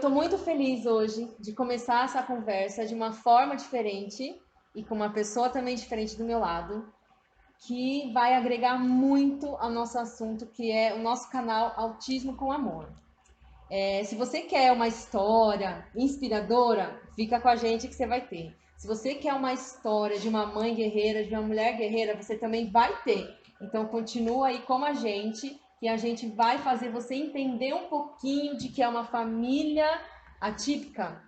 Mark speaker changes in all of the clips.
Speaker 1: tô muito feliz hoje de começar essa conversa de uma forma diferente e com uma pessoa também diferente do meu lado, que vai agregar muito ao nosso assunto, que é o nosso canal Autismo com Amor. Se você quer uma história inspiradora, fica com a gente que você vai ter. Se você quer uma história de uma mãe guerreira, de uma mulher guerreira, você também vai ter. Então continua aí com a gente, que a gente vai fazer você entender um pouquinho de que é uma família atípica.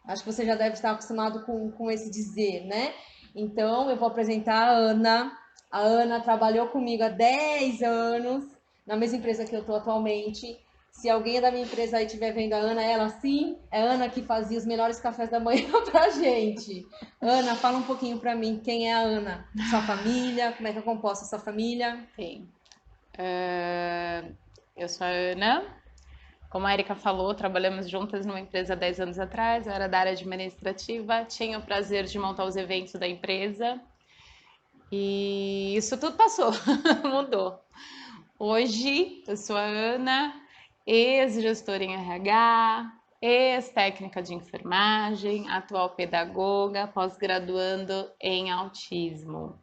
Speaker 1: Acho que você já deve estar acostumado com esse dizer, né? Então eu vou apresentar a Ana. A Ana trabalhou comigo há 10 anos, na mesma empresa que eu estou atualmente. Se alguém da minha empresa aí estiver vendo a Ana, ela sim, é a Ana que fazia os melhores cafés da manhã pra gente. Ana, fala um pouquinho pra mim, quem é a Ana? Sua família, como é que é composta a sua família?
Speaker 2: Sim. Eu sou a Ana. Como a Erika falou, trabalhamos juntas numa empresa há 10 anos atrás. Eu era da área administrativa, tinha o prazer de montar os eventos da empresa. E isso tudo passou, mudou. Hoje eu sou a Ana, ex-gestora em RH, ex-técnica de enfermagem, atual pedagoga, pós-graduando em autismo.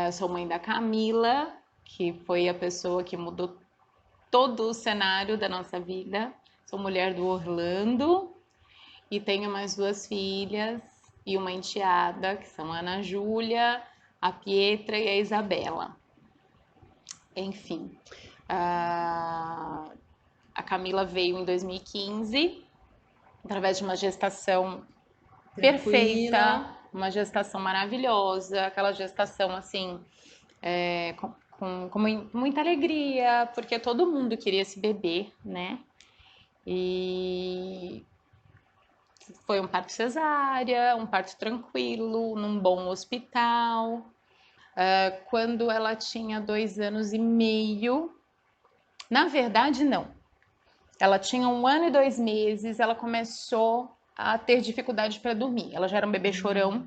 Speaker 2: Eu sou mãe da Camila, que foi a pessoa que mudou todo o cenário da nossa vida. Sou mulher do Orlando e tenho mais duas filhas e uma enteada, que são a Ana Júlia, a Pietra e a Isabela. Enfim, a Camila veio em 2015, através de uma gestação
Speaker 1: Tranquila.
Speaker 2: perfeita, uma gestação maravilhosa, aquela gestação assim, com muita alegria, porque todo mundo queria esse bebê, né? E foi um parto cesárea, um parto tranquilo, num bom hospital. Quando ela tinha 2 anos e meio, na verdade, não. Ela tinha 1 ano e 2 meses, ela começou a ter dificuldade para dormir. Ela já era um bebê chorão.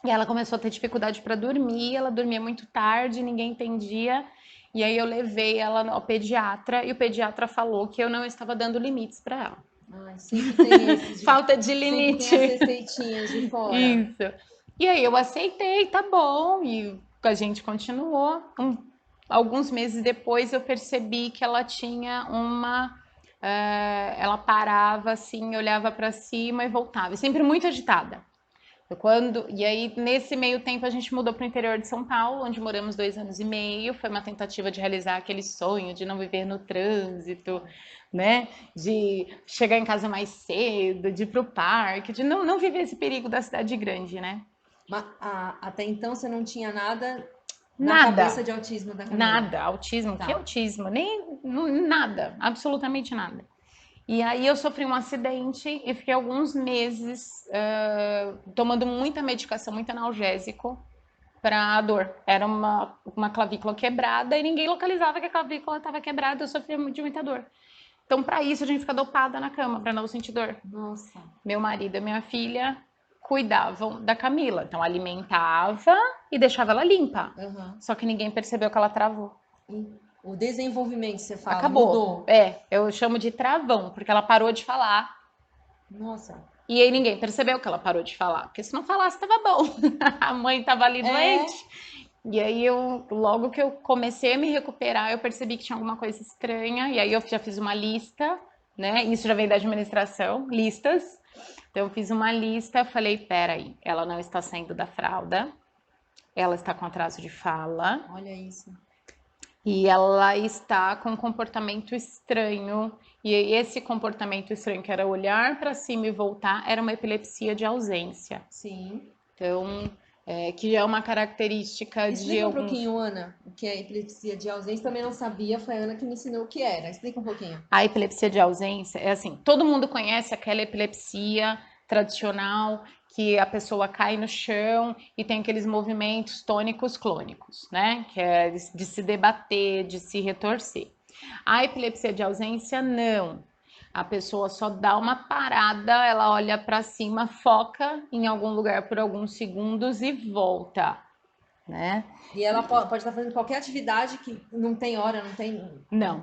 Speaker 2: E ela começou a ter dificuldade para dormir, ela dormia muito tarde, ninguém entendia. E aí eu levei ela ao pediatra e o pediatra falou que eu não estava dando limites para ela.
Speaker 1: Ai, sempre tem esses,
Speaker 2: Falta de
Speaker 1: sempre tem as
Speaker 2: limite.
Speaker 1: receitinhas de fora.
Speaker 2: Isso. E aí eu aceitei, tá bom, e a gente continuou. Alguns meses depois eu percebi que ela tinha ela parava assim, olhava para cima e voltava, sempre muito agitada. E aí, nesse meio tempo, a gente mudou para o interior de São Paulo, onde moramos 2 anos e meio. Foi uma tentativa de realizar aquele sonho de não viver no trânsito, né? De chegar em casa mais cedo, de ir para o parque, de não viver esse perigo da cidade grande, né?
Speaker 1: Mas até então você não tinha nada na cabeça
Speaker 2: Nada,
Speaker 1: de autismo da Camila.
Speaker 2: nada. Autismo, que
Speaker 1: Tá.
Speaker 2: autismo? Nem nada, absolutamente nada. E aí eu sofri um acidente e fiquei alguns meses tomando muita medicação, muito analgésico para a dor. Era uma clavícula quebrada e ninguém localizava que a clavícula estava quebrada, eu sofria de muita dor. Então, para isso, a gente fica dopada na cama, para não sentir dor.
Speaker 1: Nossa.
Speaker 2: Meu marido e minha filha cuidavam da Camila. Então, alimentava e deixava ela limpa.
Speaker 1: Uhum.
Speaker 2: Só que ninguém percebeu que ela travou.
Speaker 1: E o desenvolvimento, você fala,
Speaker 2: Acabou.
Speaker 1: mudou.
Speaker 2: Eu chamo de travão, porque ela parou de falar.
Speaker 1: Nossa.
Speaker 2: E aí ninguém percebeu que ela parou de falar. Porque se não falasse, estava bom. A mãe estava ali
Speaker 1: É.
Speaker 2: doente. E aí logo que eu comecei a me recuperar, eu percebi que tinha alguma coisa estranha. E aí eu já fiz uma lista, né? Isso já vem da administração, listas. Então eu fiz uma lista, falei, peraí, ela não está saindo da fralda, ela está com atraso de fala
Speaker 1: Olha isso.
Speaker 2: e ela está com um comportamento estranho. E esse comportamento estranho, que era olhar para cima e voltar, era uma epilepsia de ausência.
Speaker 1: Sim.
Speaker 2: Então, que é uma característica de
Speaker 1: Explica um
Speaker 2: alguns.
Speaker 1: pouquinho, Ana, o que é epilepsia de ausência. Também não sabia, foi a Ana que me ensinou o que era. Explica um pouquinho.
Speaker 2: A epilepsia de ausência é assim, todo mundo conhece aquela epilepsia tradicional que a pessoa cai no chão e tem aqueles movimentos tônicos clônicos, né? Que é de se debater, de se retorcer. A epilepsia de ausência, não. A pessoa só dá uma parada, ela olha para cima, foca em algum lugar por alguns segundos e volta. né?
Speaker 1: E ela pode estar fazendo qualquer atividade que não tem hora, não tem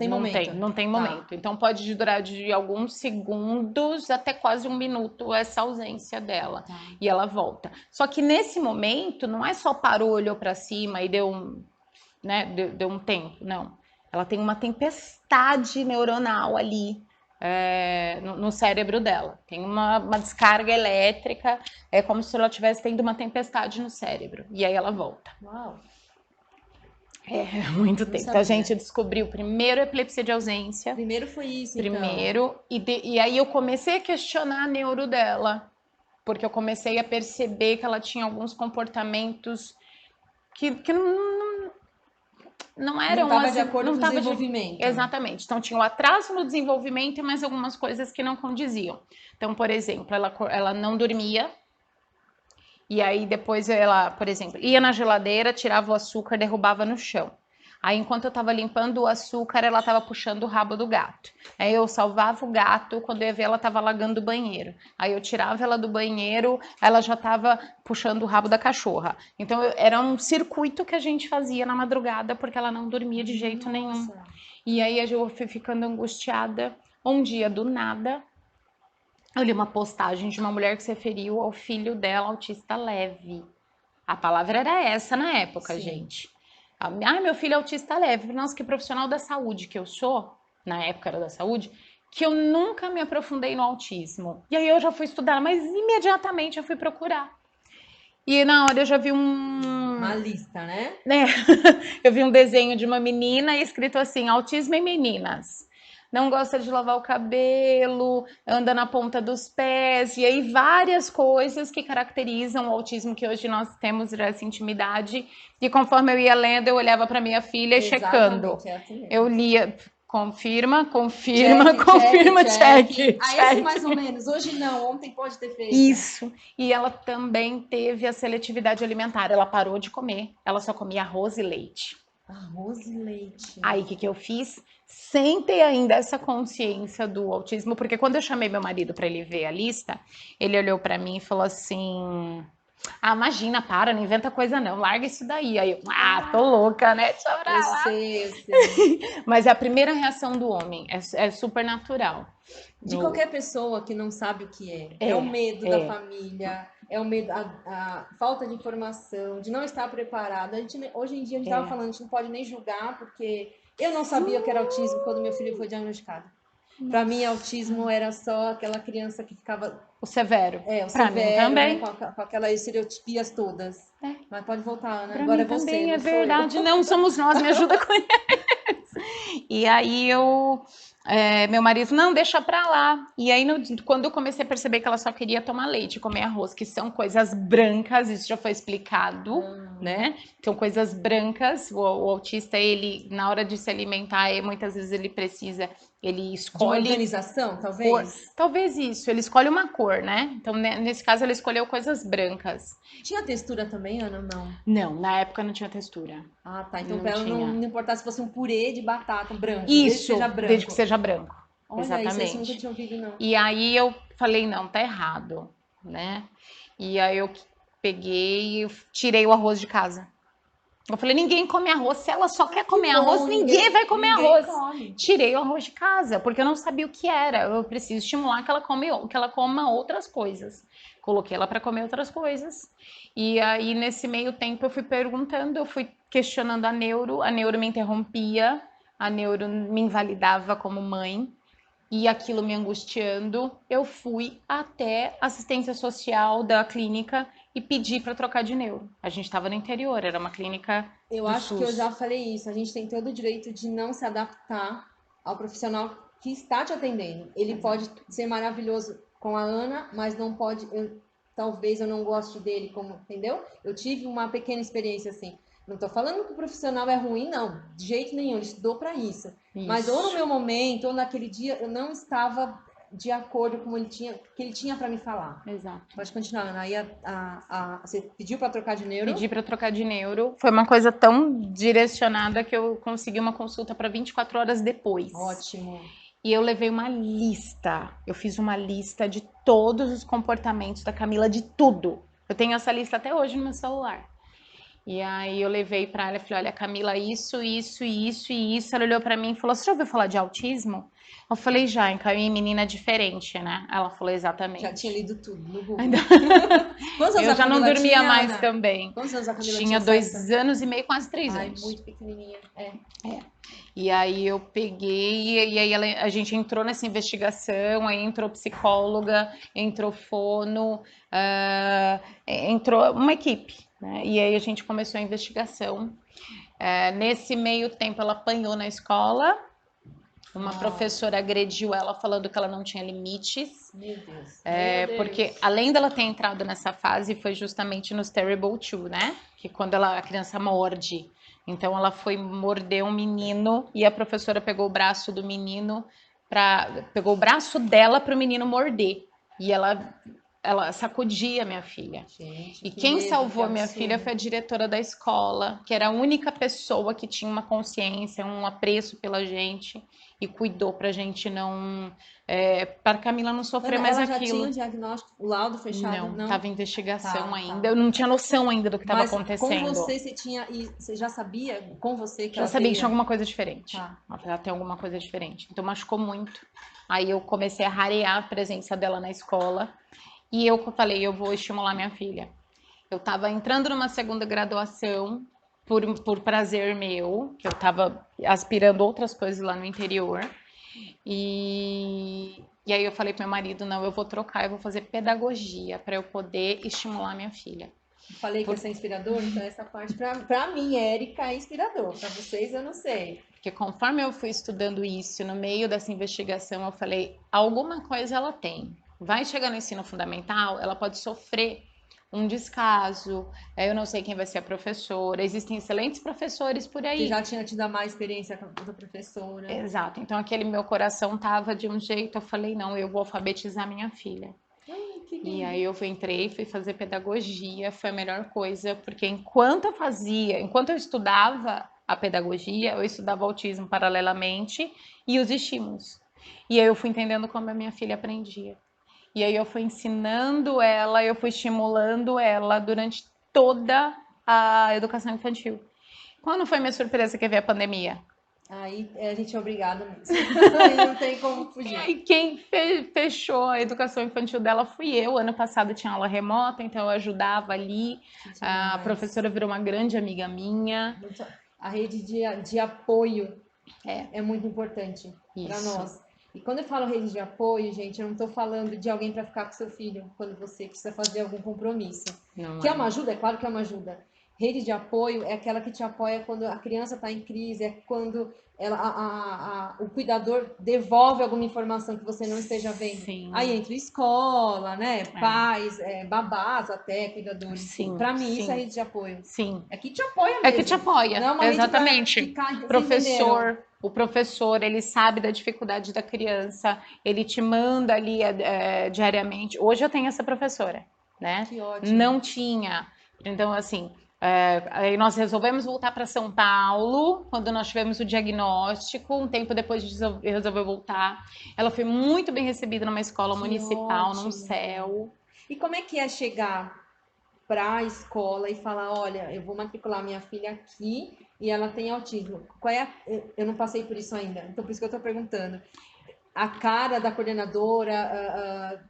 Speaker 1: momento.
Speaker 2: Não tem momento. Então pode durar de alguns segundos até quase um minuto essa ausência dela. E ela volta. Só que nesse momento não é só parou, olhou para cima e deu um tempo, não. Ela tem uma tempestade neuronal ali no cérebro dela. Tem uma descarga elétrica, é como se ela estivesse tendo uma tempestade no cérebro. E aí ela volta.
Speaker 1: Uau!
Speaker 2: É muito tempo. Então a gente descobriu primeiro a epilepsia de ausência.
Speaker 1: Primeiro foi isso,
Speaker 2: Primeiro, então. E aí eu comecei a questionar a neuro dela. Porque eu comecei a perceber que ela tinha alguns comportamentos que não eram...
Speaker 1: Não estava de acordo com o desenvolvimento.
Speaker 2: Exatamente. Então tinha o atraso no desenvolvimento e mais algumas coisas que não condiziam. Então, por exemplo, ela não dormia. E aí depois ela, por exemplo, ia na geladeira, tirava o açúcar, derrubava no chão. Aí enquanto eu tava limpando o açúcar, ela tava puxando o rabo do gato. Aí eu salvava o gato, quando eu ia ver ela tava lagando o banheiro. Aí eu tirava ela do banheiro, ela já tava puxando o rabo da cachorra. Então era um circuito que a gente fazia na madrugada, porque ela não dormia de jeito nenhum. E aí eu fui ficando angustiada. Um dia, do nada, eu li uma postagem de uma mulher que se referiu ao filho dela, autista leve. A palavra era essa na época,
Speaker 1: Sim.
Speaker 2: gente. Ah, meu filho é autista leve. Nossa, que profissional da saúde que eu sou, na época era da saúde, que eu nunca me aprofundei no autismo. E aí eu já fui estudar, mas imediatamente eu fui procurar. E na hora eu já vi
Speaker 1: uma lista, né?
Speaker 2: Eu vi um desenho de uma menina escrito assim, autismo em meninas. Não gosta de lavar o cabelo, anda na ponta dos pés, e aí várias coisas que caracterizam o autismo que hoje nós temos essa intimidade. E conforme eu ia lendo, eu olhava para minha filha e checando.
Speaker 1: É assim mesmo.
Speaker 2: Eu lia, confirma, check.
Speaker 1: Esse mais ou menos, hoje não, ontem pode ter feito.
Speaker 2: Isso, e ela também teve a seletividade alimentar, ela parou de comer, ela só comia arroz e leite.
Speaker 1: Arroz e leite.
Speaker 2: Aí, o que eu fiz? Sem ter ainda essa consciência do autismo, porque quando eu chamei meu marido para ele ver a lista, ele olhou para mim e falou assim: ah, imagina, para, não inventa coisa não, larga isso daí. Aí eu, tô louca, né?
Speaker 1: Eu sei.
Speaker 2: Mas a primeira reação do homem é super natural.
Speaker 1: De qualquer pessoa que não sabe o que é. É o medo da família, é o medo, a falta de informação, de não estar preparado. Hoje em dia a gente estava falando, a gente não pode nem julgar, porque eu não sabia o que era autismo quando meu filho foi diagnosticado. Para mim, autismo era só aquela criança que ficava...
Speaker 2: O severo.
Speaker 1: O
Speaker 2: pra
Speaker 1: severo,
Speaker 2: mim também.
Speaker 1: Né, com aquelas estereotipias todas. Mas pode voltar, Ana.
Speaker 2: Pra
Speaker 1: Agora
Speaker 2: mim
Speaker 1: é você,
Speaker 2: também
Speaker 1: não
Speaker 2: é
Speaker 1: sou
Speaker 2: verdade.
Speaker 1: eu.
Speaker 2: Não, somos nós, me ajuda com isso. E aí meu marido, não, deixa pra lá. E aí, quando eu comecei a perceber que ela só queria tomar leite e comer arroz, que são coisas brancas, isso já foi explicado, né? São coisas brancas. O autista, ele, na hora de se alimentar, muitas vezes ele escolhe...
Speaker 1: De organização, talvez?
Speaker 2: Talvez isso, ele escolhe uma cor, né? Então, nesse caso, ele escolheu coisas brancas.
Speaker 1: Tinha textura também, Ana, ou não?
Speaker 2: Não, na época não tinha textura.
Speaker 1: Ah, tá. Então pra ela não importar se fosse um purê de batata branco,
Speaker 2: Isso,
Speaker 1: desde que seja branco.
Speaker 2: Desde que seja branco.
Speaker 1: Olha,
Speaker 2: exatamente.
Speaker 1: Isso eu nunca tinha ouvido, não.
Speaker 2: E aí eu falei, não, tá errado, né? E aí eu peguei e tirei o arroz de casa. Eu falei, ninguém come arroz. Se ela só quer comer arroz, ninguém vai comer arroz. Tirei o arroz de casa, porque eu não sabia o que era. Eu preciso estimular que ela coma outras coisas. Coloquei ela para comer outras coisas. E aí, nesse meio tempo, eu fui perguntando, eu fui questionando a neuro me interrompia, a neuro me invalidava como mãe. E aquilo me angustiando, eu fui até assistência social da clínica e pedi para trocar de neuro. A gente estava no interior, era uma clínica
Speaker 1: Eu acho
Speaker 2: SUS.
Speaker 1: que eu já falei isso. A gente tem todo o direito de não se adaptar ao profissional que está te atendendo. Ele pode ser maravilhoso com a Ana, mas não pode... talvez eu não goste dele, entendeu? Eu tive uma pequena experiência assim. Não tô falando que o profissional é ruim, não. De jeito nenhum, ele estudou para isso. Mas ou no meu momento, ou naquele dia, eu não estava de acordo com o que ele tinha para me falar.
Speaker 2: Exato.
Speaker 1: Pode continuar, Ana. Aí você pediu para trocar de neuro?
Speaker 2: Pedi para trocar de neuro. Foi uma coisa tão direcionada que eu consegui uma consulta para 24 horas depois.
Speaker 1: Ótimo.
Speaker 2: E eu levei uma lista. Eu fiz uma lista de todos os comportamentos da Camila, de tudo. Eu tenho essa lista até hoje no meu celular. E aí eu levei para ela e falei, olha, Camila, isso, isso, isso e isso. Ela olhou para mim e falou, você já ouviu falar de autismo? Eu falei, já, encaminhei menina diferente, né? Ela falou,
Speaker 1: Já tinha
Speaker 2: exatamente.
Speaker 1: lido tudo no Google.
Speaker 2: Ainda...
Speaker 1: Quantos anos
Speaker 2: Eu
Speaker 1: a
Speaker 2: já não
Speaker 1: Camila
Speaker 2: dormia
Speaker 1: tinha,
Speaker 2: mais
Speaker 1: Ana?
Speaker 2: também.
Speaker 1: Quantos anos a Camila tinha
Speaker 2: Tinha
Speaker 1: nessa época?
Speaker 2: 2 anos e meio, quase 3 anos.
Speaker 1: Muito pequenininha. É.
Speaker 2: E aí eu peguei, e aí a gente entrou nessa investigação, aí entrou psicóloga, entrou fono, entrou uma equipe, né? E aí a gente começou a investigação. Nesse meio tempo ela apanhou na escola, uma professora agrediu ela falando que ela não tinha limites.
Speaker 1: Meu Deus.
Speaker 2: Porque além dela ter entrado nessa fase, foi justamente nos Terrible Two, né? Que quando a criança morde. Então ela foi morder um menino e a professora pegou o braço do menino, pegou o braço dela para o menino morder. E ela sacudia minha filha.
Speaker 1: Gente,
Speaker 2: E
Speaker 1: que
Speaker 2: quem
Speaker 1: medo,
Speaker 2: salvou
Speaker 1: que
Speaker 2: minha
Speaker 1: absurdo.
Speaker 2: filha foi a diretora da escola, que era a única pessoa que tinha uma consciência, um apreço pela gente e cuidou pra gente não. Para Camila não sofrer
Speaker 1: Ana,
Speaker 2: mais
Speaker 1: ela já
Speaker 2: aquilo.
Speaker 1: tinha o diagnóstico, o laudo fechado?
Speaker 2: Não, estava em investigação
Speaker 1: Tá,
Speaker 2: ainda.
Speaker 1: tá.
Speaker 2: Eu não tinha noção ainda do que estava
Speaker 1: Mas com
Speaker 2: acontecendo.
Speaker 1: você tinha, e você já sabia com você que
Speaker 2: Já
Speaker 1: ela
Speaker 2: sabia que
Speaker 1: teria?
Speaker 2: tinha alguma coisa diferente.
Speaker 1: Tá.
Speaker 2: Ela tem alguma coisa diferente. Então machucou muito. Aí eu comecei a rarear a presença dela na escola. E eu falei, eu vou estimular minha filha. Eu estava entrando numa segunda graduação por prazer meu, que eu estava aspirando outras coisas lá no interior. E aí eu falei pro meu marido, não, eu vou trocar, eu vou fazer pedagogia para eu poder estimular minha filha.
Speaker 1: Falei que ia ser inspirador, então essa parte pra mim, Érica, é inspirador. Pra vocês, eu não sei.
Speaker 2: Porque conforme eu fui estudando isso, no meio dessa investigação, eu falei, alguma coisa ela tem. Vai chegar no ensino fundamental, ela pode sofrer um descaso, eu não sei quem vai ser a professora, existem excelentes professores por
Speaker 1: Você
Speaker 2: aí.
Speaker 1: já tinha tido a má experiência com a professora.
Speaker 2: Exato, então aquele meu coração tava de um jeito, eu falei, não, eu vou alfabetizar minha filha.
Speaker 1: Ai, que
Speaker 2: E
Speaker 1: lindo.
Speaker 2: aí eu entrei, fui fazer pedagogia, foi a melhor coisa, porque enquanto eu estudava a pedagogia, eu estudava autismo paralelamente e os estímulos. E aí eu fui entendendo como a minha filha aprendia. E aí eu fui ensinando ela, eu fui estimulando ela durante toda a educação infantil. Quando foi minha surpresa que veio a pandemia?
Speaker 1: Aí a gente é obrigado mesmo. Aí não tem como
Speaker 2: E
Speaker 1: fugir.
Speaker 2: aí quem fechou a educação infantil dela fui eu. Ano passado tinha aula remota, então eu ajudava ali. A professora virou uma grande amiga minha.
Speaker 1: A rede de apoio
Speaker 2: É.
Speaker 1: é muito importante para
Speaker 2: Isso.
Speaker 1: nós. E quando eu falo rede de apoio, gente, eu não estou falando de alguém para ficar com seu filho quando você precisa fazer algum compromisso.
Speaker 2: Não
Speaker 1: Que é
Speaker 2: é.
Speaker 1: uma ajuda? É claro que é uma ajuda. Rede de apoio é aquela que te apoia quando a criança está em crise, é quando o cuidador devolve alguma informação que você não esteja vendo.
Speaker 2: Sim.
Speaker 1: Aí entra escola, né? Pais, babás até, cuidadores.
Speaker 2: Sim,
Speaker 1: Para mim,
Speaker 2: sim.
Speaker 1: isso é rede de apoio.
Speaker 2: Sim.
Speaker 1: É que te apoia mesmo.
Speaker 2: É que te apoia.
Speaker 1: Não é uma
Speaker 2: exatamente.
Speaker 1: Rede pra ficar
Speaker 2: O professor, ele sabe da dificuldade da criança, ele te manda ali diariamente. Hoje eu tenho essa professora, né?
Speaker 1: Que ótimo.
Speaker 2: Não tinha. Então, assim, aí nós resolvemos voltar para São Paulo, quando nós tivemos o diagnóstico, um tempo depois de resolver voltar. Ela foi muito bem recebida numa escola municipal, num CEL.
Speaker 1: E como é que é chegar para a escola e falar, olha, eu vou matricular minha filha aqui e ela tem autismo? Eu não passei por isso ainda, então por isso que eu estou perguntando. A cara da coordenadora,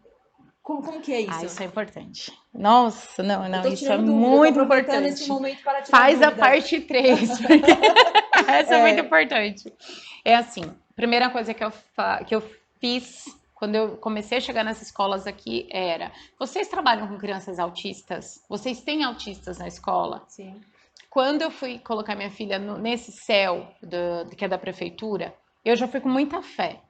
Speaker 1: como que é isso?
Speaker 2: Isso é importante. Nossa, não, isso é
Speaker 1: dúvida,
Speaker 2: muito importante.
Speaker 1: Esse momento para tirar
Speaker 2: Faz
Speaker 1: dúvida.
Speaker 2: a parte 3, porque essa é muito importante. É assim, primeira coisa que eu fiz quando eu comecei a chegar nas escolas aqui era: vocês trabalham com crianças autistas? Vocês têm autistas na escola?
Speaker 1: Sim.
Speaker 2: Quando eu fui colocar minha filha nesse CEL, que é da prefeitura, eu já fui com muita fé.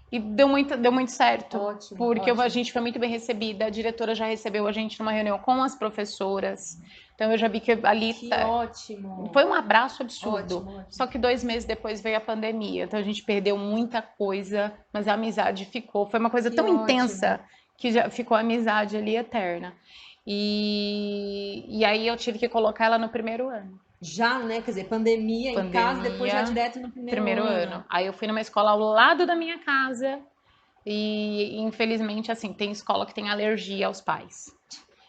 Speaker 2: E deu muito certo.
Speaker 1: Ótimo,
Speaker 2: porque
Speaker 1: ótimo.
Speaker 2: A gente foi muito bem recebida, a diretora já recebeu a gente numa reunião com as professoras. Então eu já vi que ali
Speaker 1: ótimo.
Speaker 2: Foi um abraço absurdo.
Speaker 1: Ótimo.
Speaker 2: Só que 2 meses depois veio a pandemia. Então a gente perdeu muita coisa, mas a amizade ficou. Foi uma coisa tão intensa que já ficou a amizade ali eterna. E aí eu tive que colocar ela no primeiro ano.
Speaker 1: Já, né? Quer dizer, pandemia em casa, depois já direto no primeiro ano.
Speaker 2: Aí eu fui numa escola ao lado da minha casa e, infelizmente, assim, tem escola que tem alergia aos pais.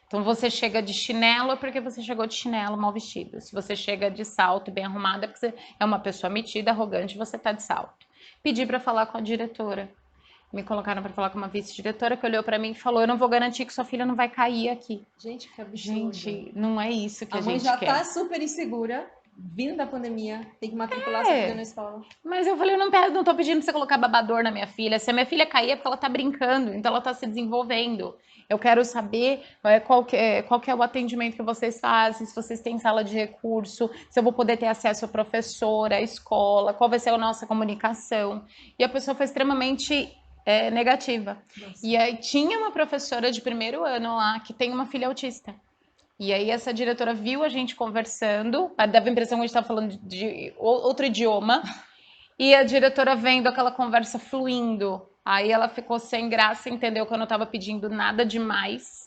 Speaker 2: Então, você chega de chinelo é porque você chegou de chinelo mal vestido. Se você chega de salto bem arrumada, é porque você é uma pessoa metida, arrogante, e você tá de salto. Pedi para falar com a diretora. Me colocaram para falar com uma vice-diretora que olhou para mim e falou: eu não vou garantir que sua filha não vai cair aqui.
Speaker 1: Gente, que absurdo.
Speaker 2: Gente, não é isso que a
Speaker 1: mãe
Speaker 2: gente
Speaker 1: já
Speaker 2: quer.
Speaker 1: tá super insegura, vindo da pandemia, tem que matricular sua filha na escola.
Speaker 2: Mas eu falei, não tô pedindo pra você colocar babador na minha filha. Se a minha filha cair é porque ela tá brincando, então ela tá se desenvolvendo. Eu quero saber qual que é o atendimento que vocês fazem, se vocês têm sala de recurso, se eu vou poder ter acesso à professora, à escola, qual vai ser a nossa comunicação. E a pessoa foi extremamente negativa.
Speaker 1: Nossa.
Speaker 2: E aí tinha uma professora de primeiro ano lá que tem uma filha autista. E aí essa diretora viu a gente conversando, dava a impressão que a gente estava falando de outro idioma, e a diretora vendo aquela conversa fluindo. Aí ela ficou sem graça, entendeu que eu não estava pedindo nada demais.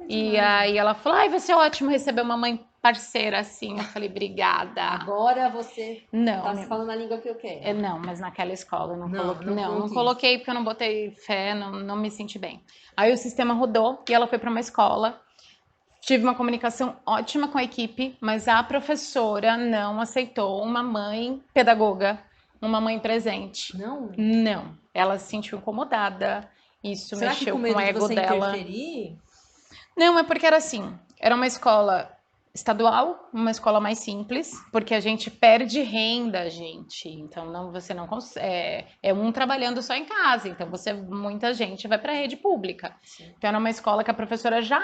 Speaker 2: E aí ela falou, vai ser ótimo receber uma mãe parceira assim. Eu falei, obrigada.
Speaker 1: Agora você
Speaker 2: não,
Speaker 1: tá falando a língua que eu quero.
Speaker 2: Não, mas naquela escola eu não coloquei porque eu não botei fé, não me senti bem. Aí o sistema rodou e ela foi para uma escola. Tive uma comunicação ótima com a equipe, mas a professora não aceitou uma mãe pedagoga, uma mãe presente.
Speaker 1: Não?
Speaker 2: Não. Ela se sentiu incomodada. Isso
Speaker 1: Será
Speaker 2: mexeu
Speaker 1: que com
Speaker 2: o ego
Speaker 1: você
Speaker 2: dela.
Speaker 1: Interferir?
Speaker 2: Não, é porque era assim. Era uma escola estadual, uma escola mais simples, porque a gente perde renda, gente. Então você não consegue. É um trabalhando só em casa. Então muita gente vai para a rede pública.
Speaker 1: Sim.
Speaker 2: Então era uma escola que a professora já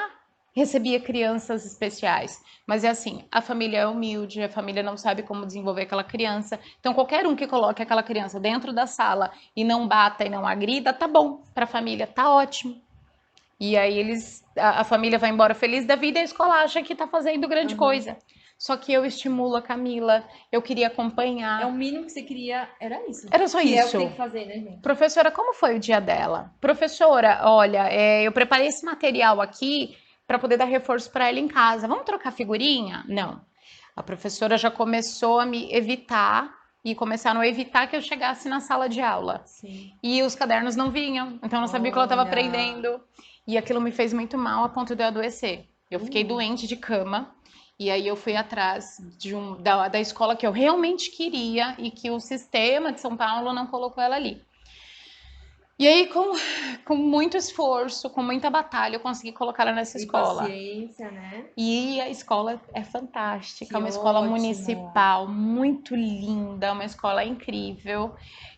Speaker 2: recebia crianças especiais, mas é assim, a família é humilde, a família não sabe como desenvolver aquela criança, então qualquer um que coloque aquela criança dentro da sala e não bata e não agrida, tá bom, para a família tá ótimo. E aí a família vai embora feliz da vida e a escola acha que tá fazendo grande coisa. Só que eu estimulo a Camila, eu queria acompanhar.
Speaker 1: É o mínimo que você queria, era isso.
Speaker 2: Era só isso.
Speaker 1: É o que tem que fazer, né, gente?
Speaker 2: Professora, como foi o dia dela? Professora, olha, eu preparei esse material aqui para poder dar reforço para ela em casa. Vamos trocar figurinha? Não. A professora já começou a me evitar e começaram a evitar que eu chegasse na sala de aula.
Speaker 1: Sim.
Speaker 2: E os cadernos não vinham, então eu não sabia o que ela estava aprendendo. E aquilo me fez muito mal a ponto de eu adoecer. Eu fiquei doente de cama. E aí eu fui atrás da escola que eu realmente queria e que o sistema de São Paulo não colocou ela ali. E aí, com muito esforço, com muita batalha, eu consegui colocar ela nessa escola.
Speaker 1: Paciência, né?
Speaker 2: E a escola é fantástica, é uma
Speaker 1: ótimo.
Speaker 2: escola municipal, muito linda, uma escola incrível.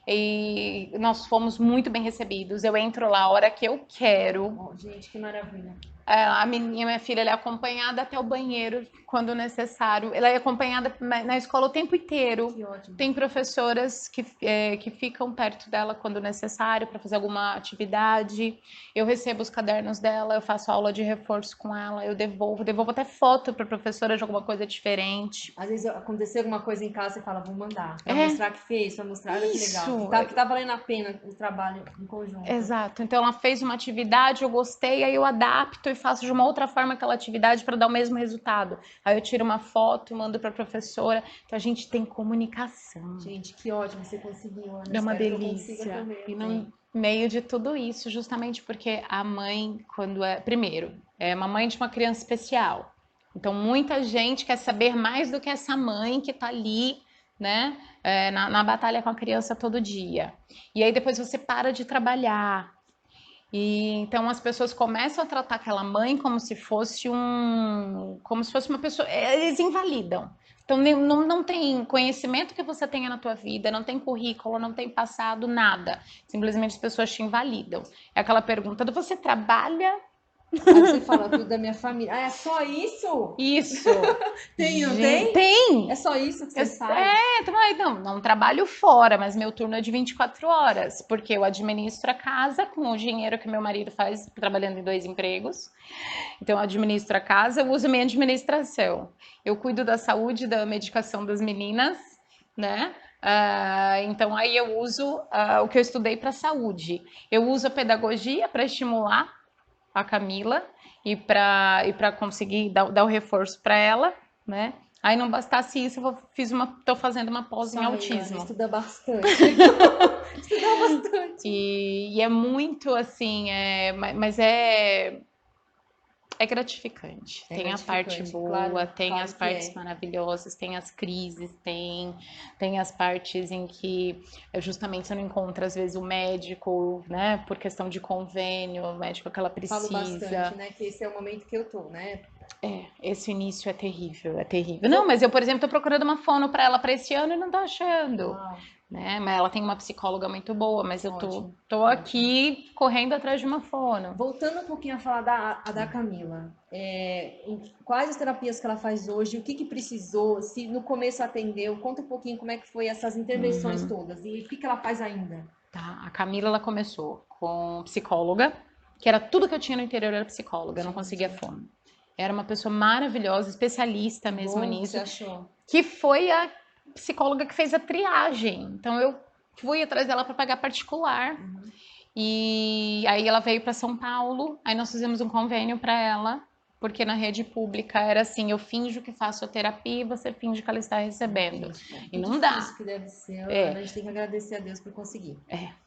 Speaker 2: E nós fomos muito bem recebidos. Eu entro lá a hora que eu quero.
Speaker 1: Gente, que maravilha.
Speaker 2: A minha filha ela é acompanhada até o banheiro quando necessário. Ela é acompanhada na escola o tempo inteiro.
Speaker 1: Que ótimo.
Speaker 2: Tem professoras que ficam perto dela quando necessário para fazer alguma atividade. Eu recebo os cadernos dela, eu faço aula de reforço com ela, eu devolvo até foto para a professora de alguma coisa diferente.
Speaker 1: Às vezes aconteceu alguma coisa em casa e fala, vou mandar. Pra mostrar que fez, pra mostrar que legal. Que tá valendo a pena o trabalho em conjunto.
Speaker 2: Exato. Então ela fez uma atividade, eu gostei, aí eu adapto e faço de uma outra forma aquela atividade para dar o mesmo resultado. Aí eu tiro uma foto, mando para a professora. Então a gente tem comunicação.
Speaker 1: Gente, que ótimo você conseguiu, Ana.
Speaker 2: É uma delícia. E no meio de tudo isso, justamente porque a mãe, primeiro, é uma mãe de uma criança especial. Então muita gente quer saber mais do que essa mãe que tá ali, né, na batalha com a criança todo dia. E aí depois você para de trabalhar. E então as pessoas começam a tratar aquela mãe como se fosse uma pessoa, eles invalidam. Então não tem conhecimento que você tenha na tua vida, não tem currículo, não tem passado, nada. Simplesmente as pessoas te invalidam. É aquela pergunta: você trabalha?
Speaker 1: Aí você fala tudo da minha família. Ah, é só isso?
Speaker 2: Isso.
Speaker 1: Tem, não tem?
Speaker 2: Tem.
Speaker 1: É só isso que você faz?
Speaker 2: Não trabalho fora, mas meu turno é de 24 horas, porque eu administro a casa com o dinheiro que meu marido faz trabalhando em 2 empregos. Então eu administro a casa, eu uso minha administração. Eu cuido da saúde, da medicação das meninas, né? Então aí eu uso o que eu estudei para saúde. Eu uso a pedagogia para estimular a Camila e para conseguir dar o reforço para ela, né? Aí não bastasse isso, tô fazendo uma pós em autismo.
Speaker 1: Estuda bastante. Estuda bastante.
Speaker 2: E é muito assim, mas É gratificante.
Speaker 1: É
Speaker 2: tem a parte
Speaker 1: gratificante,
Speaker 2: boa,
Speaker 1: claro,
Speaker 2: tem
Speaker 1: claro
Speaker 2: as
Speaker 1: que
Speaker 2: partes
Speaker 1: é.
Speaker 2: maravilhosas, tem as crises, tem as partes em que justamente você não encontra, às vezes, o médico, né, por questão de convênio, o médico que ela
Speaker 1: Falo bastante,
Speaker 2: precisa.
Speaker 1: né, que esse é o momento que eu tô, né?
Speaker 2: Esse início é terrível, é terrível. Não, mas eu, por exemplo, tô procurando uma fono para ela para esse ano e não tô achando.
Speaker 1: Uau,
Speaker 2: Né? Mas ela tem uma psicóloga muito boa, mas eu tô,
Speaker 1: ótimo,
Speaker 2: tô
Speaker 1: ótimo.
Speaker 2: aqui correndo atrás de uma fono.
Speaker 1: Voltando um pouquinho a falar da Camila, quais as terapias que ela faz hoje, o que que precisou, se no começo atendeu, conta um pouquinho como é que foi essas intervenções
Speaker 2: Uhum.
Speaker 1: todas e o que que ela faz ainda.
Speaker 2: Tá, a Camila ela começou com psicóloga, que era tudo que eu tinha no interior era psicóloga, eu não conseguia
Speaker 1: Gente,
Speaker 2: fono. Era uma pessoa maravilhosa, especialista
Speaker 1: que
Speaker 2: mesmo
Speaker 1: bom que você
Speaker 2: nisso,
Speaker 1: achou.
Speaker 2: que foi a psicóloga que fez a triagem. Então eu fui atrás dela para pagar particular.
Speaker 1: Uhum.
Speaker 2: E aí ela veio para São Paulo, aí nós fizemos um convênio para ela, porque na rede pública era assim, eu finjo que faço a terapia e você finge que ela está recebendo.
Speaker 1: Idêntica.
Speaker 2: E
Speaker 1: Que
Speaker 2: não dá.
Speaker 1: difícil que deve ser, Ana.
Speaker 2: É,
Speaker 1: A gente tem que agradecer a Deus por conseguir.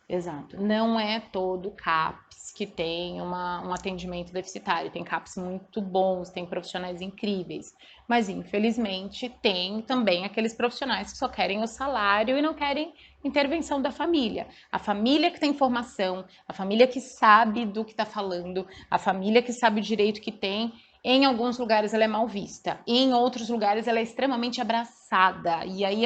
Speaker 2: exato. Não é todo CAPS que tem um atendimento deficitário. Tem CAPS muito bons, tem profissionais incríveis. Mas, infelizmente, tem também aqueles profissionais que só querem o salário e não querem intervenção da família. A família que tem formação, a família que sabe do que está falando, a família que sabe o direito que tem. Em alguns lugares ela é mal vista, e em outros lugares ela é extremamente abraçada. E aí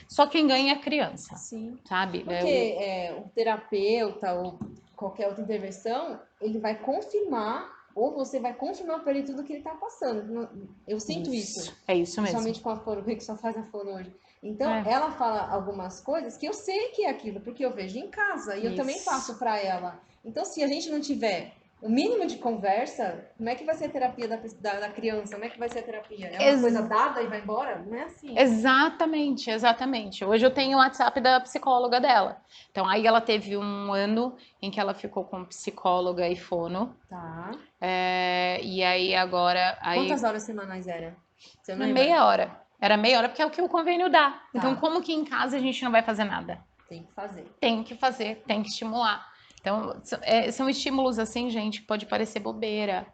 Speaker 2: só quem ganha é a criança,
Speaker 1: Sim.
Speaker 2: sabe?
Speaker 1: Porque o terapeuta ou qualquer outra intervenção, ele vai confirmar, ou você vai confirmar para ele tudo que ele está passando. Eu sinto isso,
Speaker 2: É isso mesmo.
Speaker 1: principalmente com a fono, que só faz a fono hoje. Então,
Speaker 2: É,
Speaker 1: ela fala algumas coisas que eu sei que é aquilo, porque eu vejo em casa e eu também
Speaker 2: isso.
Speaker 1: passo para ela. Então, se a gente não tiver o mínimo de conversa, como é que vai ser a terapia da criança? Como é que vai ser a terapia? É uma coisa
Speaker 2: Ex-
Speaker 1: dada e vai embora? Não é assim.
Speaker 2: exatamente, exatamente. Hoje eu tenho o WhatsApp da psicóloga dela. Então, aí ela teve um ano em que ela ficou com psicóloga e fono.
Speaker 1: Tá.
Speaker 2: E aí agora,
Speaker 1: Quantas horas semanais era? Você
Speaker 2: na
Speaker 1: lembra?
Speaker 2: meia hora. Era meia hora porque é o que o convênio dá. Então,
Speaker 1: Tá,
Speaker 2: como que em casa a gente não vai fazer nada?
Speaker 1: tem que fazer.
Speaker 2: Tem que fazer, tem que estimular. Então, são estímulos assim, gente, que pode parecer bobeira.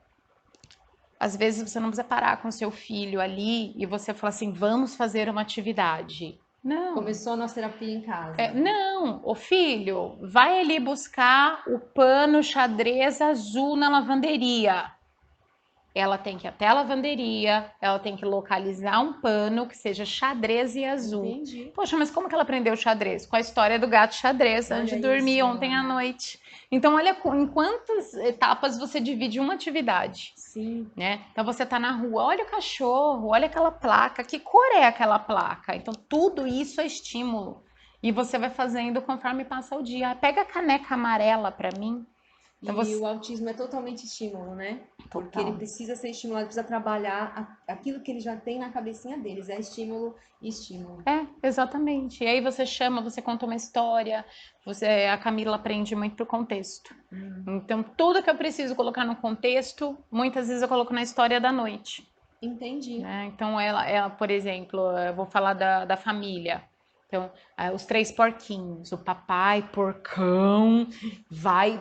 Speaker 2: Às vezes você não precisa parar com seu filho ali e você falar assim, vamos fazer uma atividade. Não.
Speaker 1: Começou a nossa terapia em casa.
Speaker 2: Não, o filho, vai ali buscar o pano xadrez azul na lavanderia. Ela tem que ir até a lavanderia, ela tem que localizar um pano que seja xadrez e azul.
Speaker 1: Entendi.
Speaker 2: Poxa, mas como que ela aprendeu xadrez? Com a história do gato xadrez, antes
Speaker 1: Olha
Speaker 2: de
Speaker 1: isso,
Speaker 2: dormir ontem à
Speaker 1: Ana.
Speaker 2: noite. Então, olha em quantas etapas você divide uma atividade.
Speaker 1: Sim,
Speaker 2: Né? Então você tá na rua, olha o cachorro, olha aquela placa, que cor é aquela placa? Então tudo isso é estímulo. E você vai fazendo conforme passa o dia. Pega a caneca amarela para mim. Então
Speaker 1: e
Speaker 2: você
Speaker 1: o autismo é totalmente estímulo, né? Porque ele
Speaker 2: total.
Speaker 1: precisa ser estimulado, precisa trabalhar aquilo que ele já tem na cabecinha deles. É estímulo e estímulo.
Speaker 2: Exatamente. E aí você chama, você conta uma história, a Camila aprende muito pro contexto. Então, tudo que eu preciso colocar no contexto, muitas vezes eu coloco na história da noite.
Speaker 1: Entendi.
Speaker 2: Né? Então, ela, por exemplo, eu vou falar da família. Então, os três porquinhos, o papai porcão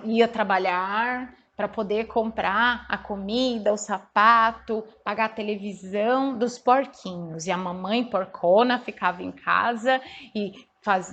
Speaker 2: ia trabalhar para poder comprar a comida, o sapato, pagar a televisão dos porquinhos. E a mamãe porcona ficava em casa e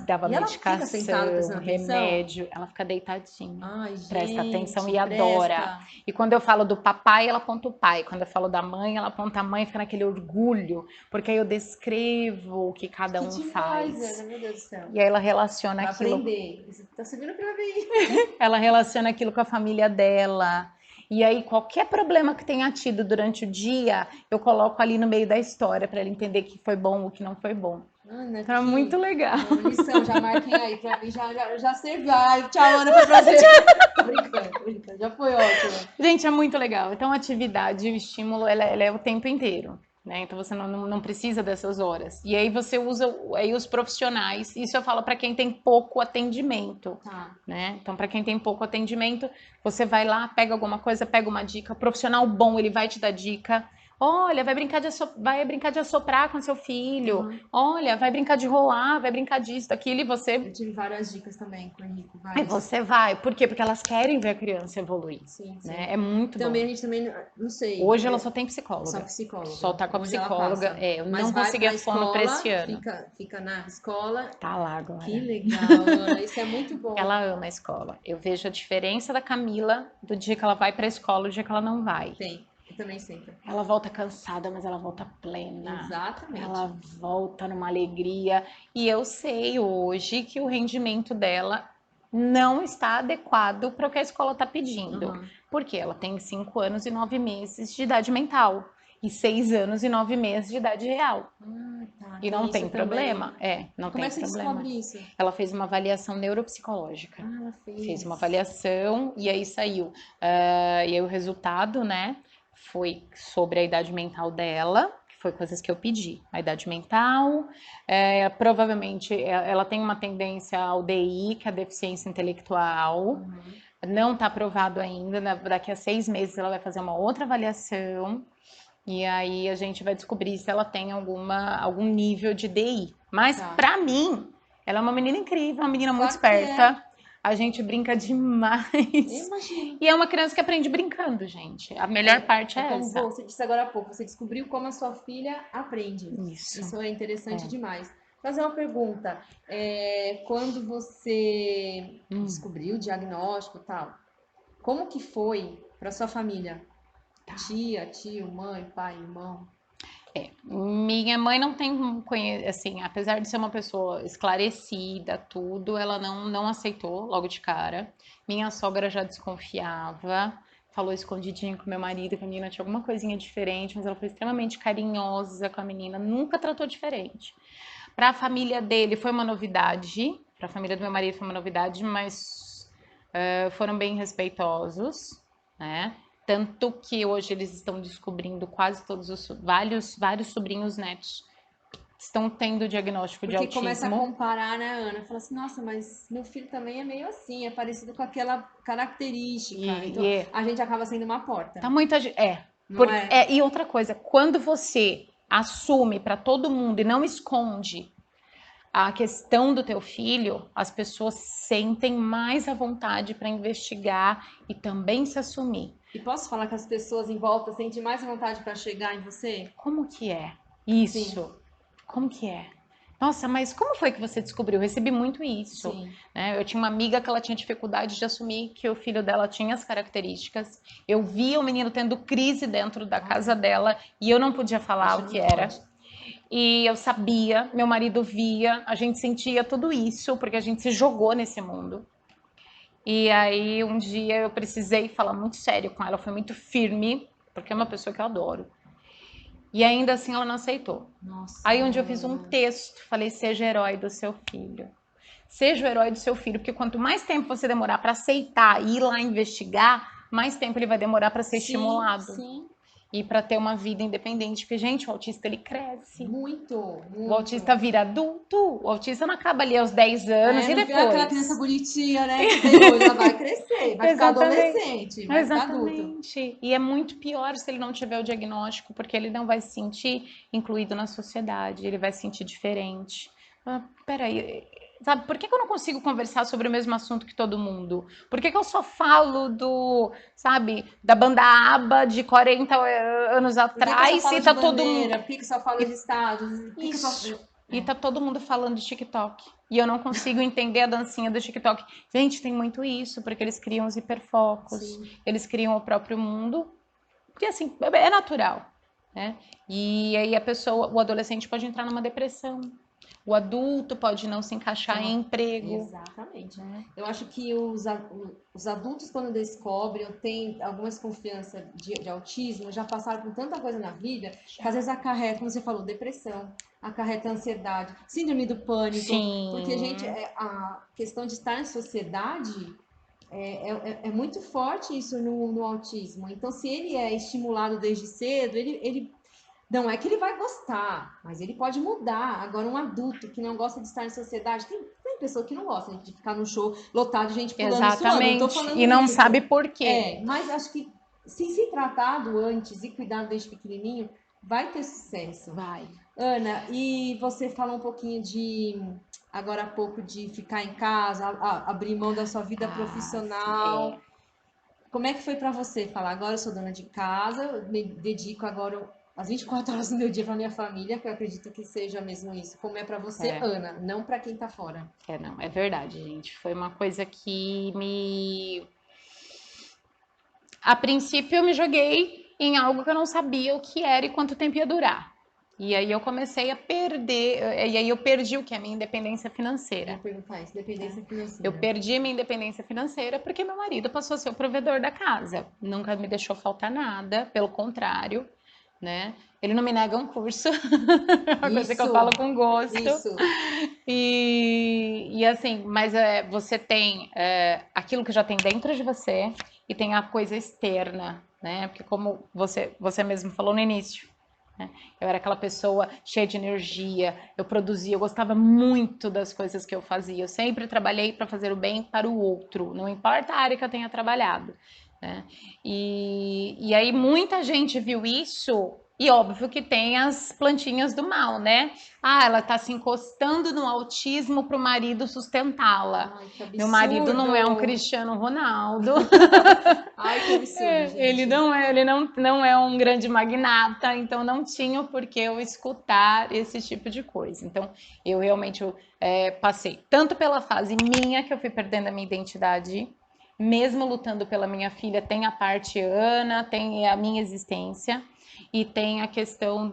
Speaker 2: dava
Speaker 1: E ela fica sentada
Speaker 2: medicação,
Speaker 1: prestando atenção?
Speaker 2: remédio. Ela fica deitadinha,
Speaker 1: Ai,
Speaker 2: presta atenção e
Speaker 1: gente,
Speaker 2: adora.
Speaker 1: presta.
Speaker 2: E quando eu falo do papai, ela aponta o pai. Quando eu falo da mãe, ela aponta a mãe, fica naquele orgulho, porque aí eu descrevo o que cada
Speaker 1: Que
Speaker 2: um
Speaker 1: demais,
Speaker 2: faz.
Speaker 1: Ana, meu Deus do céu.
Speaker 2: E aí ela relaciona
Speaker 1: Vai
Speaker 2: aquilo,
Speaker 1: aprender. Você tá servindo pra ver.
Speaker 2: ela relaciona aquilo com a família dela. E aí qualquer problema que tenha tido durante o dia, eu coloco ali no meio da história para ela entender que foi bom ou que não foi bom.
Speaker 1: Ana,
Speaker 2: Então é muito
Speaker 1: que
Speaker 2: legal.
Speaker 1: lição, já marquem aí pra mim, já serviu. Ai, tchau, Ana, foi prazer. Tô brincando, já foi ótimo.
Speaker 2: Gente, é muito legal. Então, a atividade, o estímulo, ela é o tempo inteiro. Né? Então, você não precisa dessas horas. E aí, você usa aí os profissionais. Isso eu falo para quem tem pouco atendimento.
Speaker 1: Tá.
Speaker 2: Né? Então, para quem tem pouco atendimento, você vai lá, pega alguma coisa, pega uma dica. O profissional bom, ele vai te dar dica. Olha, vai brincar de assoprar com seu filho. Olha, vai brincar de rolar, vai brincar disso, daquilo, e
Speaker 1: Eu tive várias dicas também com o Henrico,
Speaker 2: e
Speaker 1: várias.
Speaker 2: você vai. Por quê? Porque elas querem ver a criança evoluir.
Speaker 1: Sim, sim.
Speaker 2: Né? É muito
Speaker 1: Também
Speaker 2: bom.
Speaker 1: a gente também, não sei.
Speaker 2: Hoje ela só tem psicóloga.
Speaker 1: Só psicóloga.
Speaker 2: Só tá com a
Speaker 1: Onde ela
Speaker 2: psicóloga.
Speaker 1: passa.
Speaker 2: Eu
Speaker 1: Mas
Speaker 2: não
Speaker 1: vai
Speaker 2: consegui
Speaker 1: pra
Speaker 2: a fono pra esse
Speaker 1: escola,
Speaker 2: ano.
Speaker 1: fica na escola.
Speaker 2: Tá lá agora.
Speaker 1: Que legal, Ana. Isso é muito bom.
Speaker 2: Ela ama a escola. Eu vejo a diferença da Camila do dia que ela vai pra escola e do dia que ela não vai.
Speaker 1: Tem. Eu também sempre.
Speaker 2: Ela volta cansada, mas ela volta plena.
Speaker 1: Exatamente.
Speaker 2: Ela volta numa alegria. E eu sei hoje que o rendimento dela não está adequado para o que a escola está pedindo. Porque ela tem 5 anos e 9 meses de idade mental. E 6 anos e 9 meses de idade real.
Speaker 1: Tá,
Speaker 2: E não tem problema. Não
Speaker 1: Como
Speaker 2: tem
Speaker 1: é que você
Speaker 2: problema.
Speaker 1: descobre isso?
Speaker 2: Ela fez uma avaliação neuropsicológica.
Speaker 1: Ela
Speaker 2: Fez uma avaliação e aí saiu. E aí o resultado, né, foi sobre a idade mental dela, que foi coisas que eu pedi. A idade mental, provavelmente ela tem uma tendência ao DI, que é a deficiência intelectual. Não está aprovado ainda, daqui a 6 meses ela vai fazer uma outra avaliação. E aí a gente vai descobrir se ela tem algum nível de DI. Mas pra mim, ela é uma menina incrível, uma menina muito esperta. A gente brinca demais.
Speaker 1: Imagina.
Speaker 2: E é uma criança que aprende brincando, gente. A melhor parte é
Speaker 1: como
Speaker 2: essa.
Speaker 1: Você disse agora há pouco, você descobriu como a sua filha aprende.
Speaker 2: Isso
Speaker 1: é interessante demais. Fazer uma pergunta. Quando você descobriu o diagnóstico e tal, como que foi para sua família? Tia, tio, mãe, pai, irmão?
Speaker 2: Minha mãe não tem, assim, apesar de ser uma pessoa esclarecida, tudo, ela não aceitou logo de cara. Minha sogra já desconfiava, falou escondidinho com meu marido que a menina tinha alguma coisinha diferente, mas ela foi extremamente carinhosa com a menina, nunca tratou diferente. Para a família dele foi uma novidade, para a família do meu marido foi uma novidade, mas foram bem respeitosos, né? Tanto que hoje eles estão descobrindo quase todos vários sobrinhos netos estão tendo diagnóstico de autismo.
Speaker 1: Porque começa a comparar, né, Ana? Fala assim, nossa, mas meu filho também é meio assim, é parecido com aquela característica. Então, a gente acaba sendo uma porta.
Speaker 2: Tá muita gente. E outra coisa, quando você assume para todo mundo e não esconde a questão do teu filho, as pessoas sentem mais à vontade para investigar e também se assumir.
Speaker 1: E posso falar que as pessoas em volta sentem mais vontade para chegar em você?
Speaker 2: Como que é isso?
Speaker 1: Sim.
Speaker 2: Como que é? Nossa, mas como foi que você descobriu? Eu recebi muito isso. Né? Eu tinha uma amiga que ela tinha dificuldade de assumir que o filho dela tinha as características. Eu via o menino tendo crise dentro da casa dela e eu não podia falar o que era. E eu sabia, meu marido via, a gente sentia tudo isso, porque a gente se jogou nesse mundo. E aí um dia eu precisei falar muito sério com ela, foi muito firme, porque é uma pessoa que eu adoro. E ainda assim ela não aceitou.
Speaker 1: Nossa.
Speaker 2: Aí um dia eu fiz um texto, falei, seja herói do seu filho. Seja o herói do seu filho, porque quanto mais tempo você demorar para aceitar e ir lá investigar, mais tempo ele vai demorar para ser estimulado.
Speaker 1: Sim.
Speaker 2: E para ter uma vida independente, porque, gente, o autista, ele cresce.
Speaker 1: Muito.
Speaker 2: O autista vira adulto. O autista não acaba ali aos 10 anos e depois...
Speaker 1: Não é aquela criança bonitinha, né? Que tem hoje, ela vai crescer, vai ficar adolescente, vai ficar adulto.
Speaker 2: E é muito pior se ele não tiver o diagnóstico, porque ele não vai se sentir incluído na sociedade, ele vai se sentir diferente. Peraí... Sabe, por que eu não consigo conversar sobre o mesmo assunto que todo mundo? Por que eu só falo da banda ABBA de 40 anos atrás
Speaker 1: e tá todo mundo... Por que só fala de estados?
Speaker 2: E tá todo mundo falando de TikTok. E eu não consigo entender a dancinha do TikTok. Gente, tem muito isso, porque eles criam os hiperfocos, eles criam o próprio mundo. Porque assim, é natural, né? E aí o adolescente pode entrar numa depressão. O adulto pode não se encaixar em emprego.
Speaker 1: Exatamente. Eu acho que os adultos, quando descobrem ou têm alguma desconfiança de autismo, já passaram por tanta coisa na vida, que às vezes acarreta, como você falou, depressão, acarreta ansiedade, síndrome do pânico.
Speaker 2: Sim.
Speaker 1: Porque, gente, a questão de estar em sociedade é muito forte isso no autismo. Então, se ele é estimulado desde cedo, ele não é que ele vai gostar, mas ele pode mudar. Agora, um adulto que não gosta de estar em sociedade, tem pessoa que não gosta de ficar no show lotado de gente pulando.
Speaker 2: Exatamente.
Speaker 1: Suando, não tô falando
Speaker 2: e não
Speaker 1: isso.
Speaker 2: sabe por quê.
Speaker 1: Mas acho que se ser tratado antes e cuidado desde pequenininho, vai ter sucesso.
Speaker 2: Vai.
Speaker 1: Ana, e você falou um pouquinho agora há pouco, de ficar em casa, abrir mão da sua vida profissional.
Speaker 2: É.
Speaker 1: Como é que foi para você falar, agora eu sou dona de casa, eu me dedico agora as 24 horas do meu dia para minha família, que eu acredito que seja mesmo isso. Como é para você, Ana, não para quem tá fora.
Speaker 2: Não, é verdade, gente. Foi uma coisa que A princípio, eu me joguei em algo que eu não sabia o que era e quanto tempo ia durar. E aí eu comecei a perder, e aí eu perdi o que? A minha independência financeira.
Speaker 1: Eu ia perguntar isso, independência financeira.
Speaker 2: Eu perdi a minha independência financeira porque meu marido passou a ser o provedor da casa. Nunca me deixou faltar nada, pelo contrário, né? Ele não me nega um curso, é uma coisa que eu falo com gosto.
Speaker 1: Isso.
Speaker 2: E assim, mas você tem aquilo que já tem dentro de você e tem a coisa externa, né? Porque como você mesmo falou no início, né? Eu era aquela pessoa cheia de energia, eu produzia, eu gostava muito das coisas que eu fazia. Eu sempre trabalhei para fazer o bem para o outro, não importa a área que eu tenha trabalhado, né? E aí muita gente viu isso. E óbvio que tem as plantinhas do mal, né? Ah, ela tá se encostando no autismo pro marido sustentá-la.
Speaker 1: Ai, que absurdo.
Speaker 2: Meu marido não é um Cristiano Ronaldo.
Speaker 1: Ai, que absurdo, gente.
Speaker 2: Ele não é um grande magnata, então não tinha por que eu escutar esse tipo de coisa. Então, eu realmente passei tanto pela fase minha, que eu fui perdendo a minha identidade, mesmo lutando pela minha filha, tem a parte Ana, tem a minha existência, e tem a questão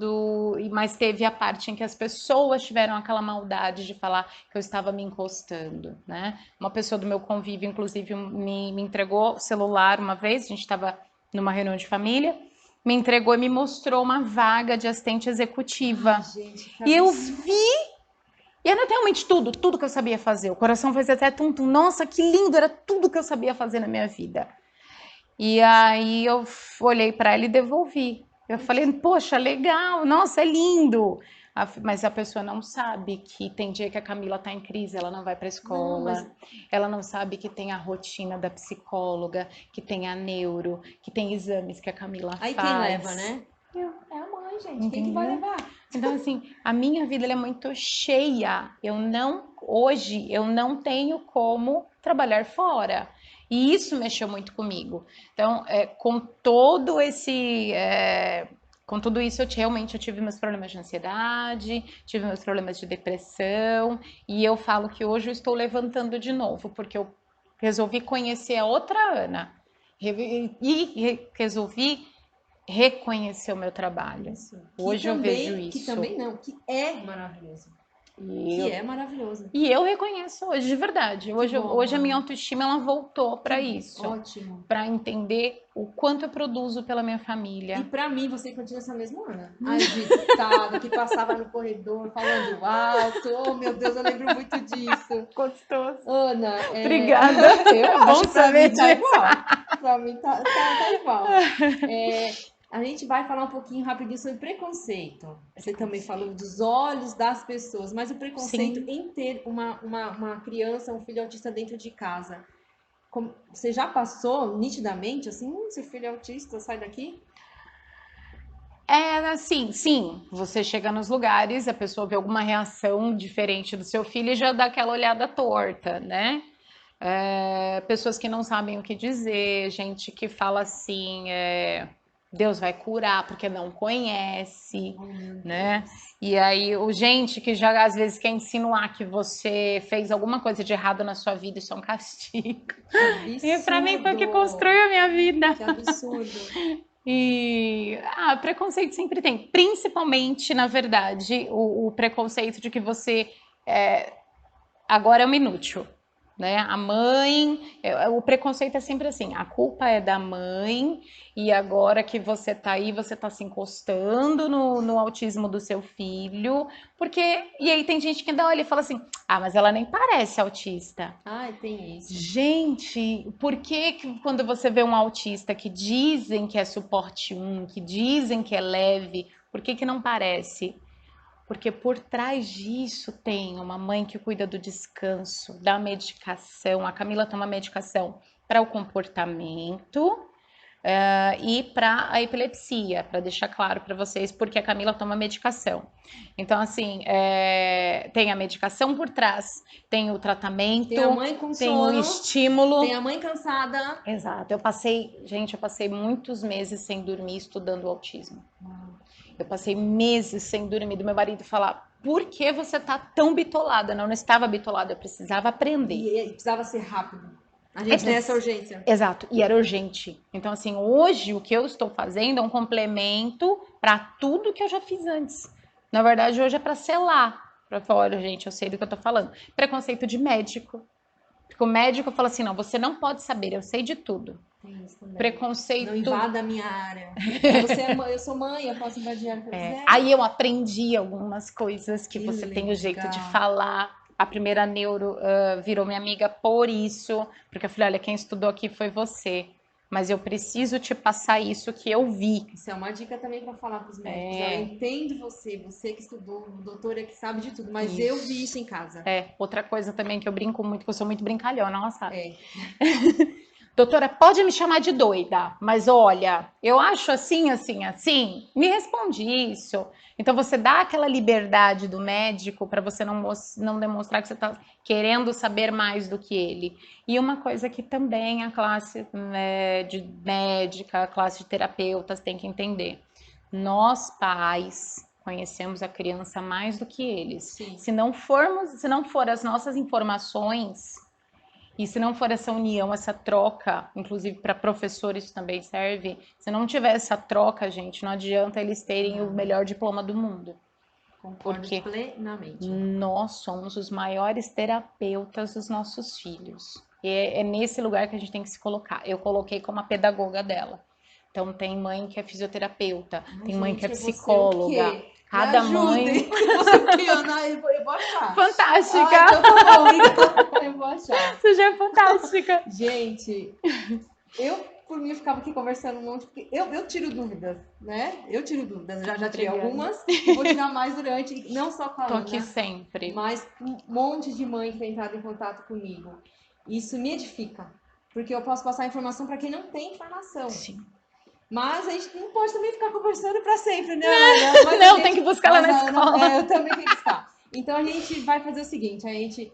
Speaker 2: mas teve a parte em que as pessoas tiveram aquela maldade de falar que eu estava me encostando, né? Uma pessoa do meu convívio, inclusive, me entregou o celular uma vez, a gente estava numa reunião de família, me entregou e me mostrou uma vaga de assistente executiva.
Speaker 1: Ai, gente,
Speaker 2: e eu vi, e era realmente tudo que eu sabia fazer. O coração fazia até tum-tum. Nossa, que lindo, era tudo que eu sabia fazer na minha vida. E aí eu olhei para ela e devolvi. Eu falei, poxa, legal, nossa, é lindo. Mas a pessoa não sabe que tem dia que a Camila tá em crise, ela não vai para a escola. Ela não sabe que tem a rotina da psicóloga, que tem a neuro, que tem exames que a Camila faz.
Speaker 1: Aí quem leva, né? É a mãe, gente. Entendeu? Quem que vai levar?
Speaker 2: Então, assim, a minha vida ela é muito cheia. Hoje, eu não tenho como trabalhar fora. E isso mexeu muito comigo. Então, com tudo isso, eu tive meus problemas de ansiedade, tive meus problemas de depressão, e eu falo que hoje eu estou levantando de novo, porque eu resolvi conhecer a outra Ana, e resolvi reconhecer o meu trabalho. Hoje eu vejo isso.
Speaker 1: Que também não, que é maravilhoso. É maravilhoso.
Speaker 2: E eu reconheço hoje, de verdade. Hoje a minha autoestima ela voltou para isso.
Speaker 1: Ótimo.
Speaker 2: Para entender o quanto eu produzo pela minha família.
Speaker 1: E para mim, você continua essa mesma Ana. Agitada, que passava no corredor falando alto. Oh, meu Deus, eu lembro muito disso.
Speaker 2: Gostoso.
Speaker 1: Ana,
Speaker 2: obrigada.
Speaker 1: Eu acho que pra mim tá igual. Pra mim tá igual. A gente vai falar um pouquinho rapidinho sobre preconceito. Você também falou dos olhos das pessoas, mas o preconceito em ter uma criança, um filho autista dentro de casa. Você já passou nitidamente assim? Seu filho é autista, sai daqui?
Speaker 2: Assim, sim. Você chega nos lugares, a pessoa vê alguma reação diferente do seu filho e já dá aquela olhada torta, né? Pessoas que não sabem o que dizer, gente que fala assim, Deus vai curar porque não conhece, né? E aí, gente que já às vezes quer insinuar que você fez alguma coisa de errado na sua vida, isso é um castigo. E pra mim foi o que construiu a minha vida.
Speaker 1: Que absurdo.
Speaker 2: E preconceito sempre tem, principalmente, na verdade, o preconceito de que você agora é um inútil. Né? A mãe, o preconceito é sempre assim, a culpa é da mãe e agora que você tá aí, você tá se encostando no autismo do seu filho, e aí tem gente que ainda olha e fala assim, mas ela nem parece autista.
Speaker 1: Tem isso.
Speaker 2: Gente, por que quando você vê um autista que dizem que é suporte 1, que dizem que é leve, por que não parece? Porque por trás disso tem uma mãe que cuida do descanso, da medicação. A Camila toma medicação para o comportamento, e para a epilepsia, para deixar claro para vocês, porque a Camila toma medicação. Então, assim, tem a medicação por trás, tem o tratamento,
Speaker 1: Tem a mãe com
Speaker 2: tem
Speaker 1: sono,
Speaker 2: o estímulo.
Speaker 1: tem a mãe cansada.
Speaker 2: Exato. Eu passei muitos meses sem dormir estudando o autismo. Eu passei meses sem dormir, do meu marido falar: por que você tá tão bitolada? Não estava bitolada, eu precisava aprender.
Speaker 1: E precisava ser rápido. A gente tem essa urgência.
Speaker 2: Exato, e era urgente. Então, assim, hoje o que eu estou fazendo é um complemento para tudo que eu já fiz antes. Na verdade, hoje é para selar para fora, gente, eu sei do que eu tô falando. Preconceito de médico. Porque o médico fala assim: não, você não pode saber, eu sei de tudo.
Speaker 1: Isso também.
Speaker 2: Preconceito.
Speaker 1: Não invada a minha área. Você é mãe, eu sou mãe, eu posso invadir a área que eu quiser.
Speaker 2: Aí eu aprendi algumas coisas que você
Speaker 1: legal.
Speaker 2: tem o jeito de falar. A primeira neuro virou minha amiga por isso, porque eu falei: olha, quem estudou aqui foi você, mas eu preciso te passar isso que eu vi.
Speaker 1: Isso é uma dica também para falar para os médicos. Eu entendo você que estudou, doutora que sabe de tudo, mas eu vi isso em casa.
Speaker 2: Outra coisa também que eu brinco muito, que eu sou muito brincalhona, ela sabe. Doutora, pode me chamar de doida, mas olha, eu acho assim, assim, assim. Me responde isso. Então você dá aquela liberdade do médico para você não demonstrar que você está querendo saber mais do que ele. E uma coisa que também a classe de médica, a classe de terapeutas tem que entender: nós pais conhecemos a criança mais do que eles.
Speaker 1: Sim.
Speaker 2: Se não for as nossas informações, e se não for essa união, essa troca, inclusive para professores também serve, se não tiver essa troca, gente, não adianta eles terem o melhor diploma do mundo.
Speaker 1: Concordo
Speaker 2: porque
Speaker 1: plenamente.
Speaker 2: Nós somos os maiores terapeutas dos nossos filhos. E é nesse lugar que a gente tem que se colocar. Eu coloquei como a pedagoga dela. Então tem mãe que é fisioterapeuta, tem mãe que é psicóloga. Cada mãe.
Speaker 1: Eu vou achar.
Speaker 2: Fantástica!
Speaker 1: Então tá bom, então eu vou achar.
Speaker 2: Você já é fantástica.
Speaker 1: Gente, eu por mim ficava aqui conversando um monte, porque eu tiro dúvidas, né? Eu tiro dúvidas, já tirei algumas, e vou tirar mais durante, não só com a Ana,
Speaker 2: aqui sempre.
Speaker 1: mas um monte de mãe que tem entrado em contato comigo. Isso me edifica, porque eu posso passar informação para quem não tem informação.
Speaker 2: Sim.
Speaker 1: Mas a gente não pode também ficar conversando para sempre, né?
Speaker 2: Não, tem que buscar lá na escola.
Speaker 1: Eu também tenho que buscar. Então a gente vai fazer o seguinte,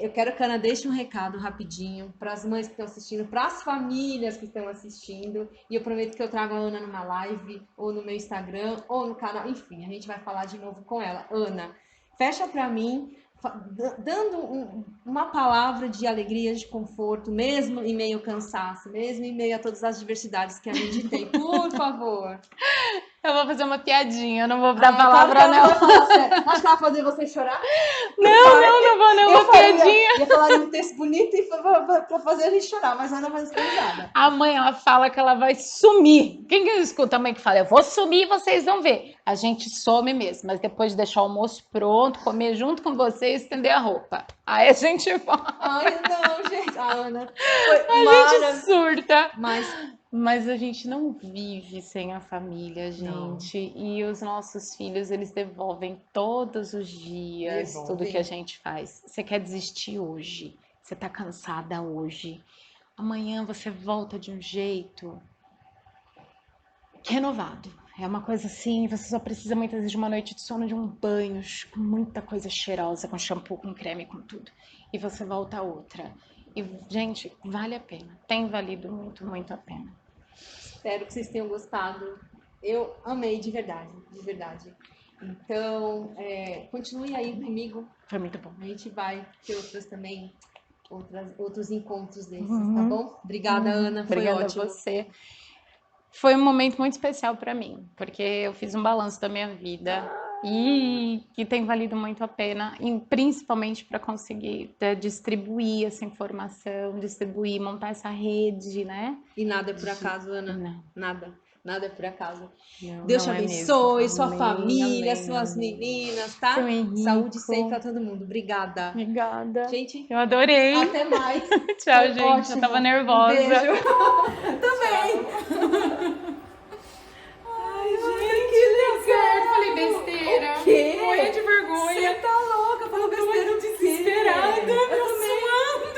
Speaker 1: eu quero que a Ana deixe um recado rapidinho para as mães que estão assistindo, para as famílias que estão assistindo, e eu prometo que eu trago a Ana numa live, ou no meu Instagram, ou no canal, enfim, a gente vai falar de novo com ela. Ana, fecha para mim, dando uma palavra de alegria, de conforto, mesmo em meio ao cansaço, mesmo em meio a todas as diversidades que a gente tem, por favor.
Speaker 2: Eu vou fazer uma piadinha, eu não vou dar palavra, não.
Speaker 1: Acho que ela vai fazer você chorar.
Speaker 2: Não vou, não. Uma piadinha.
Speaker 1: Ia falar de um texto bonito e pra fazer a gente chorar, mas ela não vai ser risada.
Speaker 2: A mãe, ela fala que ela vai sumir. Quem que escuta a mãe que fala: eu vou sumir e vocês vão ver? A gente some mesmo, mas depois de deixar o almoço pronto, comer junto com vocês, estender a roupa. Aí a gente volta.
Speaker 1: Ai, não, gente. A Ana
Speaker 2: a gente surta.
Speaker 1: Mas
Speaker 2: a gente não vive sem a família, gente. Não. E os nossos filhos, eles devolvem todos os dias tudo que a gente faz. Você quer desistir hoje? Você tá cansada hoje? Amanhã você volta de um jeito renovado. É uma coisa assim, você só precisa muitas vezes de uma noite de sono, de um banho, com muita coisa cheirosa, com shampoo, com creme, com tudo. E você volta a outra. E, gente, vale a pena. Tem valido muito, muito a pena.
Speaker 1: Espero que vocês tenham gostado. Eu amei de verdade, de verdade. Então, continue aí comigo.
Speaker 2: Foi muito bom.
Speaker 1: A gente vai ter outros encontros desses, tá bom? Obrigada, Ana. Foi
Speaker 2: Obrigada
Speaker 1: ótimo.
Speaker 2: A você. Foi um momento muito especial para mim, porque eu fiz um balanço da minha vida e que tem valido muito a pena, e principalmente para conseguir distribuir essa informação, montar essa rede, né?
Speaker 1: E nada é por acaso, Ana.
Speaker 2: Não.
Speaker 1: Nada é por acaso.
Speaker 2: Não,
Speaker 1: Deus te abençoe, sua família,
Speaker 2: amém,
Speaker 1: suas meninas, tá? Saúde sempre pra todo mundo. Obrigada.
Speaker 2: Obrigada.
Speaker 1: Gente,
Speaker 2: eu adorei.
Speaker 1: Até mais.
Speaker 2: Tchau, gente. Ótimo. Eu tava nervosa.
Speaker 1: Beijo. Também. Ai, gente, que legal.
Speaker 2: Eu falei besteira.
Speaker 1: O quê?
Speaker 2: Morri de vergonha.
Speaker 1: Você tá louca, falou besteira.
Speaker 2: Desesperada.
Speaker 1: Eu suando.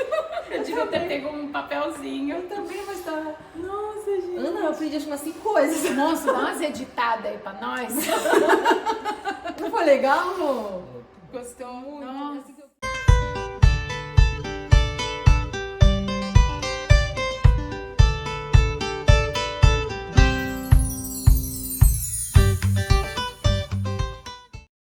Speaker 2: Eu devia ter pego um papelzinho.
Speaker 1: Eu também, mas tá... Nossa, gente. Ana, eu aprendi acho umas 5 coisas.
Speaker 3: Moço, dá umas editadas aí pra nós.
Speaker 1: Não foi legal, amor?
Speaker 3: Gostou muito?
Speaker 2: Nossa.